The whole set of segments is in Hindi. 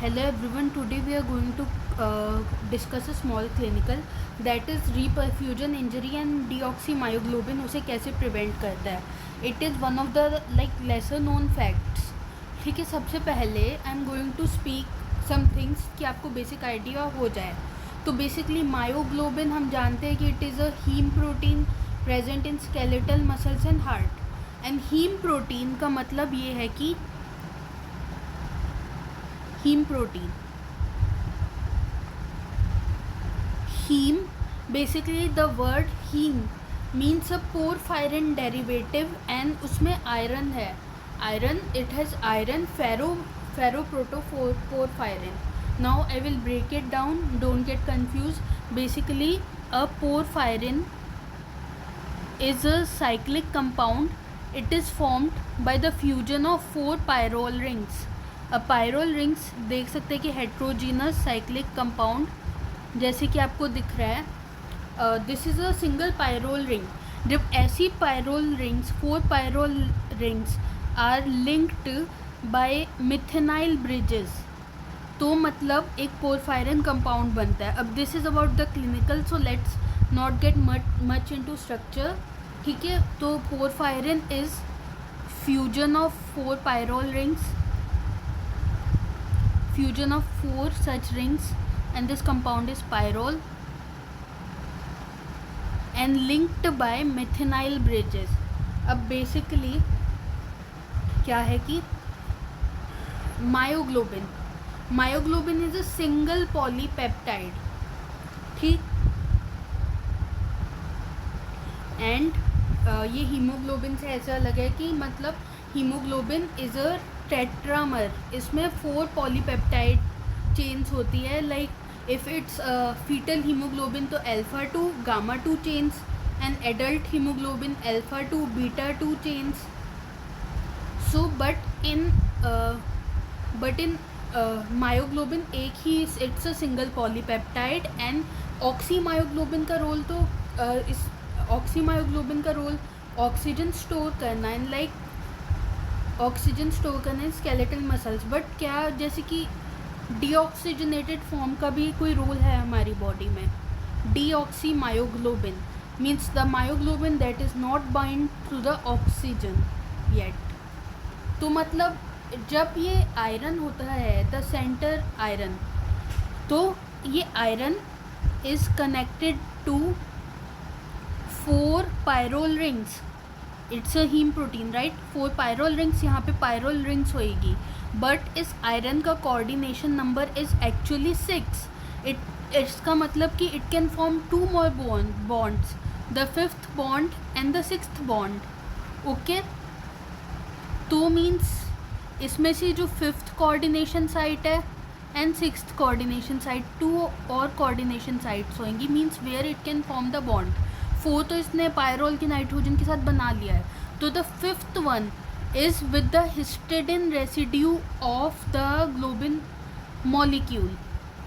Hello everyone, today we are going to discuss a small clinical that is reperfusion injury and deoxymyoglobin उसे कैसे prevent करता है. It is one of the lesser known facts. ठीक है, सबसे पहले I am going to speak some things कि आपको बेसिक आइडिया हो जाए. तो बेसिकली मायोग्लोबिन हम जानते हैं कि it is a haem protein present in skeletal muscles and heart. And haem protein का मतलब ये है कि haem protein haem basically the word haem means a porphyrin derivative and उसमें आयरन है. Iron, it has iron, ferroprotoporphyrin. Now I will break it down, don't get confuse. Basically a porphyrin is a cyclic compound. It is formed by the fusion of 4 pyrrole rings. अब pyrrole rings देख सकते हैं कि heterogeneous cyclic compound जैसे कि आपको दिख रहा है. This is a single pyrrole ring. जब ऐसी pyrrole rings 4 pyrrole rings are linked by methynyl bridges तो मतलब एक पोरफायरिन कंपाउंड बनता है. अब this is about the clinical, so let's not get much into structure. ठीक है, तो porphyrin is fusion of 4 pyrrole rings, fusion of 4 such rings, and this compound is pyrrole and linked by methynyl bridges. अब बेसिकली क्या है कि myoglobin is a single polypeptide. ठीक, एंड ये हीमोग्लोबिन से ऐसा अलग है कि मतलब हीमोग्लोबिन इज़ अ टेट्रामर. इसमें 4 पॉलीपेप्टाइड चेन्स होती है. Like if it's foetal haemoglobin तो alpha 2 gamma 2 chains, and adult haemoglobin alpha 2 beta 2 chains. So but in myoglobin एक ही, it's a single polypeptide. And oxymyoglobin का रोल तो इस ऑक्सीमायोग्लोबिन का रोल ऑक्सीजन स्टोर करना है, लाइक ऑक्सीजन स्टोर करना है स्केलेटल मसल्स. बट क्या जैसे कि डीऑक्सीजनेटेड फॉर्म का भी कोई रोल है हमारी बॉडी में. Deoxymyoglobin means the myoglobin that is not bind through the oxygen yet. तो मतलब जब ये आयरन होता है द सेंटर आयरन, तो ये iron is connected to 4 pyrrole rings. It's a haem protein, right. 4 pyrrole rings, यहाँ पे pyrrole rings होएगी. बट इस आयरन का कोऑर्डिनेशन नंबर इज़ एक्चुअली 6. इसका मतलब कि it can form 2 more bonds, the 5th bond and the 6th bond. Okay, तो मीन्स इसमें से जो 5th कोऑर्डिनेशन साइट है एंड 6th कोऑर्डिनेशन साइट, 2 और कोऑर्डिनेशन साइट्स होंगी, means where it can form the bond. 4 तो इसने पायरोल के नाइट्रोजन के साथ बना लिया है. तो the 5th one is with the histidine residue of the globin molecule.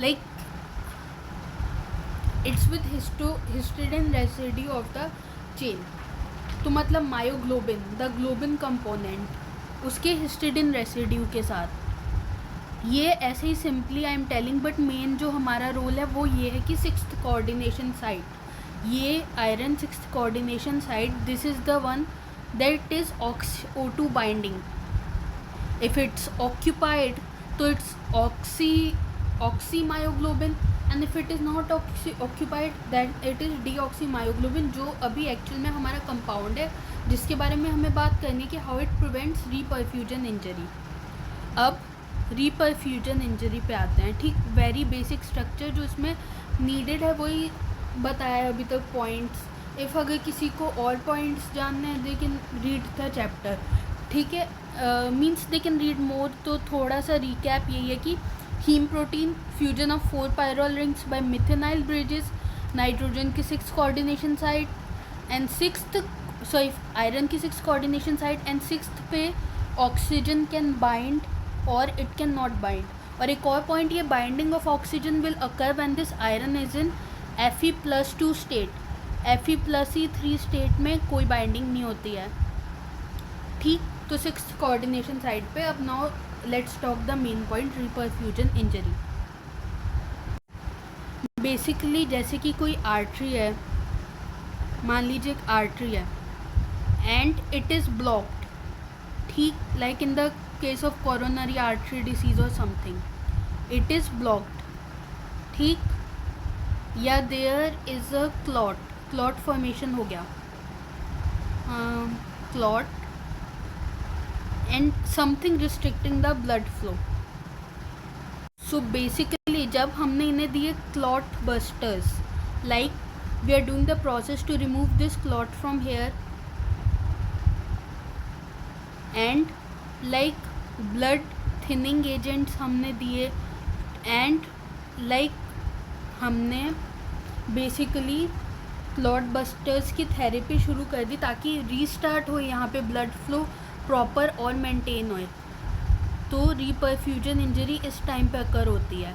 Like it's with histidine residue of the chain. तो मतलब मायोग्लोबिन, द ग्लोबिन कंपोनेंट, उसके हिस्टिडिन रेसिड्यू के साथ. ये ऐसे ही simply I am telling, but main जो हमारा रोल है वो ये है कि 6th कोऑर्डिनेशन साइट, ये iron 6th coordination site, this is the one that is O2 binding. If it's occupied तो it's oxymyoglobin, and if it is not occupied that it is deoxymyoglobin, जो अभी एक्चुअल में हमारा कंपाउंड है जिसके बारे में हमें बात करनी है कि how it prevents reperfusion injury. अब रीपरफ्यूजन इंजरी पे आते हैं. ठीक, वेरी बेसिक स्ट्रक्चर जो इसमें नीडेड है वही बताया अभी तक पॉइंट्स. इफ़ अगर किसी को और पॉइंट्स जानने हैं they can read the chapter. ठीक है, means they can read more. तो थोड़ा सा रिकैप यही है कि haem protein, fusion of 4 pyrrole rings by methenyl bridges, nitrogen की 6th coordination site and 6th iron की 6th coordination site, and 6th पे ऑक्सीजन कैन बाइंड और इट कैन नॉट बाइंड. और एक और पॉइंट, ये binding of oxygen will occur when this iron is in Fe+2 state. Fe+3 state में कोई बाइंडिंग नहीं होती है. ठीक, तो 6th कोऑर्डिनेशन साइट पे. अब now let's talk the main point, reperfusion injury. Basically जैसे कि कोई आर्टरी है, मान लीजिए एक आर्टरी है एंड इट इज़ ब्लॉक्ड, ठीक, like in the case of coronary artery disease और समथिंग, इट इज़ ब्लॉक्ड, ठीक, या there is a clot formation हो गया, clot and something restricting the blood flow. So basically जब हमने इन्हें दिए clot busters, like we are doing the process to remove this clot from here and like blood thinning agents हमने दिए एंड लाइक हमने बेसिकली क्लॉट बस्टर्स की थेरेपी शुरू कर दी ताकि रीस्टार्ट हो यहाँ पे ब्लड फ्लो प्रॉपर और मेंटेन होए। तो रीपरफ्यूजन इंजरी इस टाइम पे अकर होती है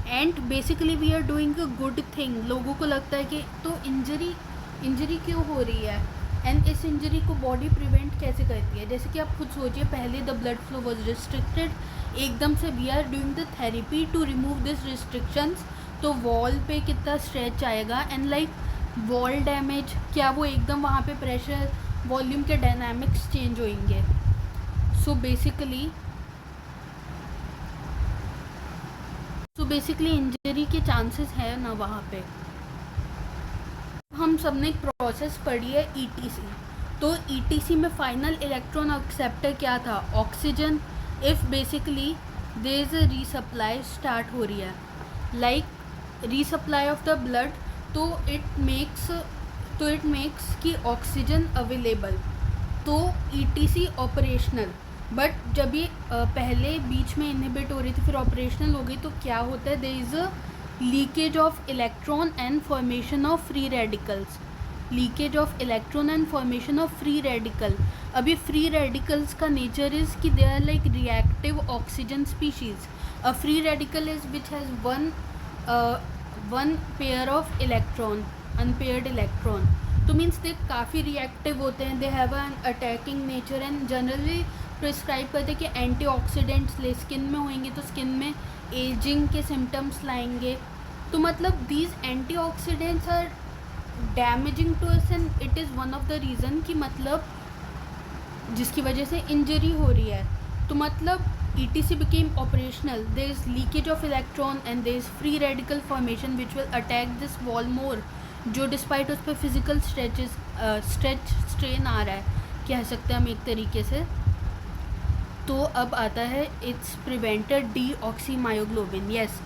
and basically we are doing a good thing. लोगों को लगता है कि तो इंजरी क्यों हो रही है एंड इस इंजरी को बॉडी प्रिवेंट कैसे करती है। जैसे कि आप खुद सोचिए, पहले the blood flow was restricted, एकदम से we are doing the therapy to remove this restrictions, तो वॉल पे कितना स्ट्रेच आएगा एंड लाइक वॉल डैमेज, क्या वो एकदम वहाँ पे प्रेशर वॉल्यूम के डायनामिक्स चेंज होंगे। सो बेसिकली इंजरी के चांसेस है ना वहाँ पे। हम सब ने एक प्रोसेस पढ़ी है ईटीसी, तो ईटीसी में फाइनल इलेक्ट्रॉन एक्सेप्टर क्या था, oxygen. If basically there is a resupply start हो रही है, like resupply of the blood, तो इट मेक्स कि ऑक्सीजन अवेलेबल, तो ईटीसी ऑपरेशनल। बट जब ये पहले बीच में इनहिबिट हो रही थी फिर ऑपरेशनल हो गई, तो क्या होता है, there is a leakage of electron and formation of free radicals, leakage of electron and formation of free radical. अभी फ्री रेडिकल्स का नेचर इज़ कि they are like reactive oxygen species. A free radical is which has one pair of electron, unpaired electron, तो मीन्स दे काफ़ी रिएक्टिव होते हैं, they have an attacking nature and generally prescribe करते हैं कि एंटीऑक्सीडेंट्स ले स्किन में होंगे तो स्किन में एजिंग के सिम्टम्स लाएंगे। तो मतलब these antioxidants are damaging to us and it is one of the reason कि मतलब जिसकी वजह से इंजरी हो रही है। तो मतलब ETC became operational, there is leakage of electron and there is free radical formation which will attack this wall more, जो डिस्पाइट उस पर फिजिकल स्ट्रेच स्ट्रेन आ रहा है, कह सकते हैं हम एक तरीके से। तो अब आता है it's prevented deoxymyoglobin. Yes,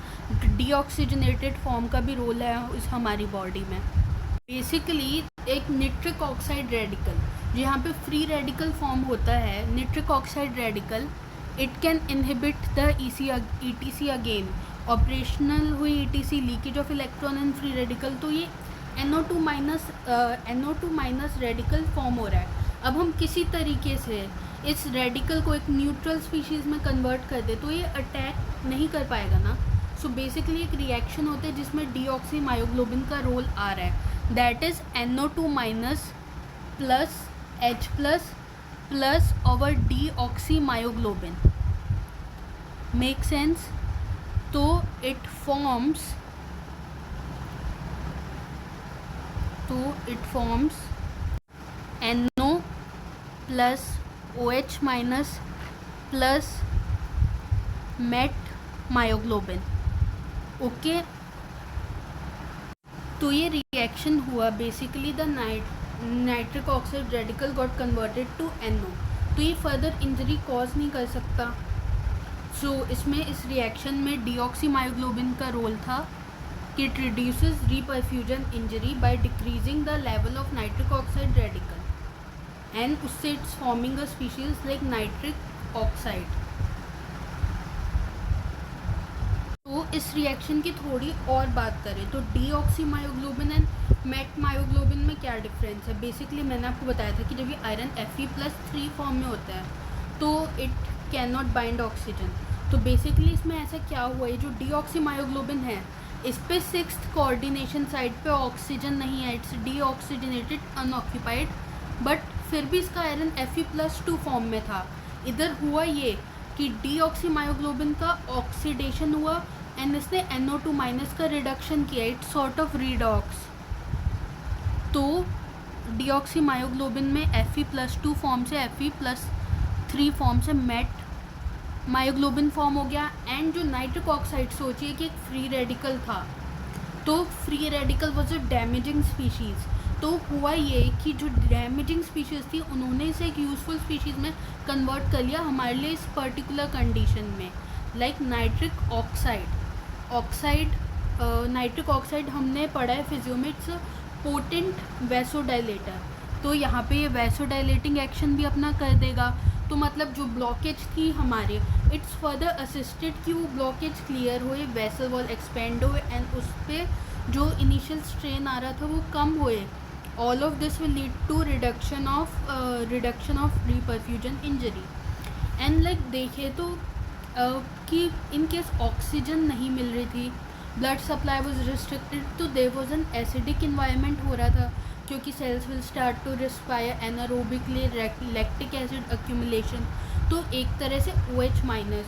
deoxygenated form का भी रोल है इस हमारी बॉडी में। बेसिकली एक निट्रिक ऑक्साइड रेडिकल, यहाँ पे फ्री रेडिकल फॉर्म होता है nitric oxide radical, it can inhibit the ETC again. Operational हुई ETC, leakage of electron and free radical, तो ये NO2 माइनस रेडिकल फॉर्म हो रहा है। अब हम किसी तरीके से इस रेडिकल को एक न्यूट्रल स्पीशीज़ में कन्वर्ट कर दे तो ये अटैक नहीं कर पाएगा ना। सो बेसिकली एक रिएक्शन होता है जिसमें डीऑक्सीमायोग्लोबिन का रोल आ रहा है, that is NO2 minus plus H plus और डीऑक्सीमायोग्लोबिन। Make sense? तो it forms NO plus OH minus plus metmyoglobin. Okay, तो ये रिएक्शन हुआ, basically the nitric oxide radical got converted to NO, तो ये फर्दर इंजरी कॉज नहीं कर सकता। सो इसमें इस रिएक्शन में डीऑक्सीमायोग्लोबिन का रोल था कि it reduces reperfusion injury by decreasing the level of nitric oxide radical and उससे it's forming a species like nitric oxide. तो इस रिएक्शन की थोड़ी और बात करें तो डीऑक्सीमायोग्लोबिन एंड मेट मायोग्लोबिन में क्या डिफरेंस है। बेसिकली मैंने आपको बताया था कि जब ये आयरन Fe+3 फॉर्म में होता है तो it can not bind oxygen. तो बेसिकली इसमें ऐसा क्या हुआ है, जो डीऑक्सीमायोग्लोबिन है इस पे 6th कोऑर्डिनेशन साइड पे ऑक्सीजन नहीं है, इट्स डीऑक्सीजनेटेड अनऑक्यूपाइड, बट फिर भी इसका आयरन Fe+2 फॉर्म में था। इधर हुआ ये कि डीऑक्सीमायोग्लोबिन का ऑक्सीडेशन हुआ एंड इसने NO2- का रिडक्शन किया, इट्स सॉर्ट ऑफ रीडॉक्स। तो डीऑक्सीमायोग्लोबिन में Fe+2 फॉर्म से Fe+3 फॉर्म से मेट मायोग्लोबिन फॉर्म हो गया। एंड जो नाइट्रिक ऑक्साइड, सोचिए कि एक फ्री रेडिकल था, तो free radical was a damaging species. तो हुआ ये कि जो डैमेजिंग स्पीशीज़ थी उन्होंने इसे एक यूज़फुल स्पीशीज़ में कन्वर्ट कर लिया हमारे लिए इस पर्टिकुलर कंडीशन में। Like nitric oxide nitric oxide हमने पढ़ा है फिजियो में, इट्स पोटेंट वैसोडाइलेटर। तो यहाँ पे ये वैसोडाइलेटिंग एक्शन भी अपना कर देगा। तो मतलब जो ब्लॉकेज थी हमारे, इट्स फर्दर असिस्टेड कि वो ब्लॉकेज क्लियर हुए, वेसल वॉल एक्सपेंड हुए एंड उस पर जो इनिशियल स्ट्रेन आ रहा था वो कम हुए। All of this will lead to reduction of reperfusion injury. And like देखे तो कि इन केस ऑक्सीजन नहीं मिल रही थी, ब्लड सप्लाई वॉज रिस्ट्रिक्टेड, तो there was an acidic environment हो रहा था, क्योंकि cells will start to respire anaerobically lactic acid accumulation. तो एक तरह से OH-,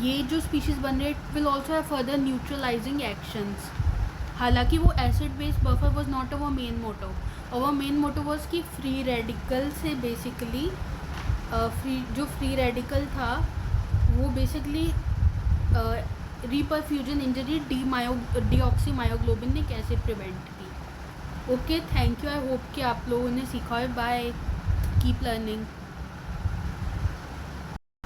ये जो स्पीशीज़ बन रहे will also have further neutralising actions. हालांकि वो acid based buffer was not our main motto. Our main motto was कि फ्री रेडिकल से बेसिकली फ्री रेडिकल था वो बेसिकली रीपरफ्यूजन इंजरी डीऑक्सीमायोग्लोबिन ने कैसे प्रिवेंट की। Okay, thank you. I hope कि आप लोगों ने सीखा है। Bye, keep learning.